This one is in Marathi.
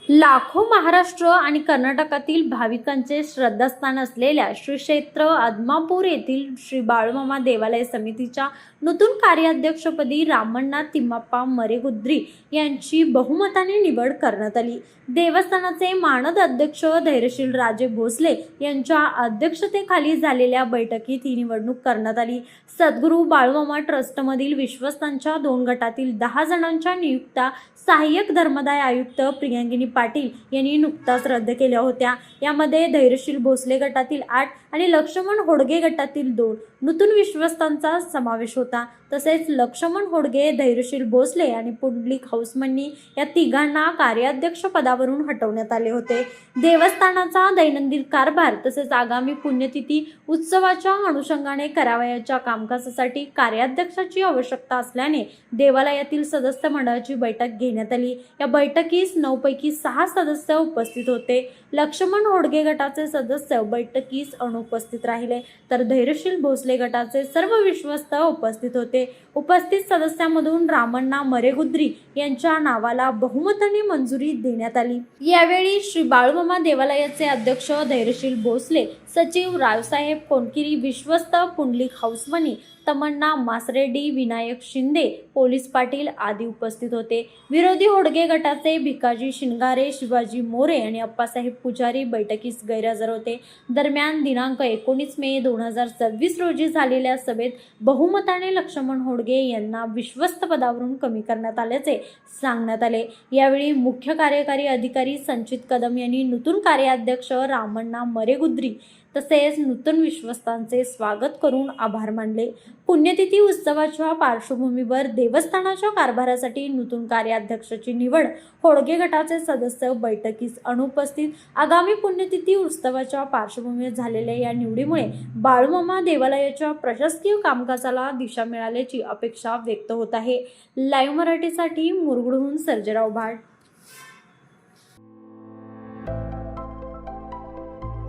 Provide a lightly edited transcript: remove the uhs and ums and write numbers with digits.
लाखो महाराष्ट्र आणि कर्नाटकातील भाविकांचे श्रद्धास्थान असलेल्या श्री क्षेत्र आदमापूर येथील श्री बाळूमामा देवालय समितीच्या नूतन कार्याध्यक्षपदी रामण्णा तिम्माप्पा मरेगुद्री यांची बहुमताने निवड करण्यात आली। देवस्थानाचे मानद अध्यक्ष धैर्यशील राजे भोसले यांच्या अध्यक्षतेखाली झालेल्या बैठकीत ही निवडणूक करण्यात आली। सद्गुरू बाळूमामा ट्रस्टमधील विश्वस्तांच्या 2 गटातील 10 जणांच्या नियुक्त्या सहाय्यक धर्मदाय आयुक्त प्रियांकिनी पाटील यांनी नुकताच रद्द केल्या होत्या। यामध्ये धैर्यशील भोसले गटातील 8 आणि लक्ष्मण होडगे गटातील 2 नूतन विश्वस्तांचा समावेश होता। तसेच लक्ष्मण होडगे, धैर्यशील भोसले आणि पुंडलिक हौसमनी या तिघांना कार्याध्यक्ष पदावरून हटवण्यात आले होते। देवस्थानाचा दैनंदिन कारभार तसेच आगामी पुण्यतिथी उत्सवाच्या अनुषंगाने करावयाच्या कामकाजासाठी कार्याध्यक्षाची आवश्यकता असल्याने देवालयातील सदस्य मंडळाची बैठक घेण्यात आली। या बैठकीस 9 पैकी 6 सदस्य उपस्थित होते। लक्ष्मण होडगे गटाचे सदस्य बैठकीस अनुपस्थित राहिले, तर धैर्यशील भोसले गटाचे सर्व विश्वस्त उपस्थित होते। उपस्थित सदस्यांमधून रामण्णा मरेगुद्री यांच्या नावाला बहुमताने मंजुरी देण्यात आली। यावेळी श्री बाळूमामा देवालयाचे अध्यक्ष धैर्यशील भोसले, सचिव रावसाहेब कोणकिरी, विश्वस्त पुंडलिक हौसमनी, तमन्ना मासरेड्डी, विनायक शिंदे, पोलीस पाटील आदी उपस्थित होते। विरोधी होडगे गटाचे भिकाजी शिंगारे, शिवाजी मोरे आणि अप्पासाहेब पुजारी बैठकीस गैरहजर होते। दरम्यान दिनांक 19 मे 2026 रोजी झालेल्या सभेत बहुमताने लक्ष्मण होडगे यांना विश्वस्त पदावरून कमी करण्यात आल्याचे सांगण्यात आले। यावेळी मुख्य कार्यकारी अधिकारी संचित कदम यांनी नूतन कार्याध्यक्ष रामण्णा मरेगुद्री तसेच नूतन विश्वस्तांचे स्वागत करून आभार मानले। पुण्यतिथी उत्सवाच्या पार्श्वभूमीवर देवस्थानाच्या कारभारासाठी नूतन कार्याध्यक्षाची निवड, होडगे गटाचे सदस्य बैठकीस अनुपस्थित, आगामी पुण्यतिथी उत्सवाच्या पार्श्वभूमीवर झालेल्या या निवडीमुळे बाळूमामा देवालयाच्या प्रशासकीय कामकाजाला दिशा मिळाल्याची अपेक्षा व्यक्त होत आहे। लाईव्ह मराठीसाठी मुरगुडहून सर्जेराव भाट।